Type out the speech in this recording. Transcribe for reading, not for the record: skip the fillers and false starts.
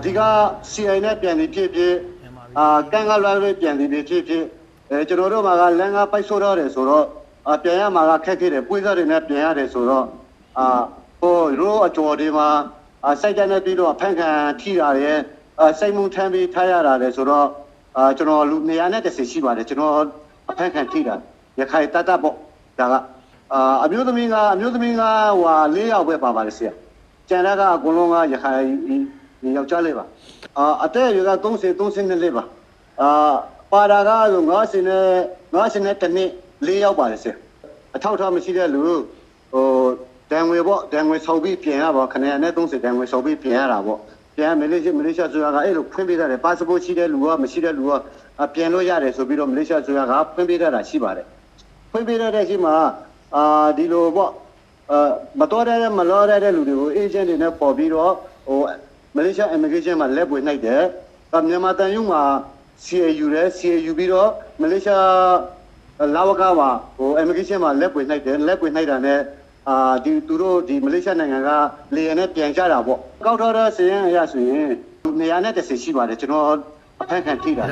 ဒီက CI နဲ့ပြန်ပြီးဖြစ်ကန်ကလွှဲလို့ပြန်ပြီးဖြစ်ကျွန်တော်တို့မှာကလမ်းကပိုက်ဆိုးရတယ်ဆိုတော့ပြန်ရမှာကခက်ခဲတယ်ပွေးစားတွေနဲ့ပြန်ရတယ်ဆိုတော့ဟိုရိုးအကျော်တွေမှာစိုက်တဲ့နဲ့ပြီးတော့ဖန်ခံထိတာရဲ့စိတ်မှုထမ်းပြီးထားရတာလေဆိုတော့ကျွန်တော်လူ210ရှိပါတယ်ကျွန်တော်ဖန်ခံထိတာရခိုင်တတ်ပေါ့ဒါကအမျိုးသမီးကဟို4ယောက်ပဲပါပါတယ်ဆရာကျန်တဲ့ကအကုန်လုံးကရခိုင်ယောက်ျားလေးပါအသက်အရွယ်က32လေးပါပါတာကဆို90နဲ့တနည်း4ယောက်ပါတယ်ဆရာအထောက်ထားမရှိတဲ့လူဟိုတန်ငွေပေါ့တန်ငွေဆောက်ပြီးပြင်ရပါခဏနဲ့30တန်ငွေဆောက်ပြီးပြင်ရတာပေါ့ပြန်မလေးရှားဆိုတာကအဲ့လိုဖွင့်ပေးထားတယ်ပါစပို့ရှိတဲ့လူကမရှိတဲ့လူကပြန်လို့ရတယ်ဆိုပြီးတော့မလေးရှားဆိုတာကဖွင့်ပေးထားတာရှိပါတယ်ဖွင့်ပေးထားတဲ့ရှိမှာဒီလိုပေါ့မတော်တဲ့မလောတဲ့လူတွေကိုအေဂျင့်တွေနဲ့ပေါ်ပြီးတော့ဟိုမလေးရှား immigration မှာလက်ပွေနှိုက်တယ်မြန်မာတန်ယုံမှာ CAU ပြီးတော့မလေးရှားလာဝကမှာဟို immigration မှာလက်ပွေနှိုက်တယ်လက်ပွေနှိုက်တာနဲ့ဒီသူတို့ဒီမလေးရှားနိုင်ငံကလေယာဉ်နဲ့ပြန်ကြတာပေါ့ကောက်ထော်တဲ့စရင်အရဆိုရင်210ရှိပါတယ်ကျွန်တော်အဖက်ခံထိတာ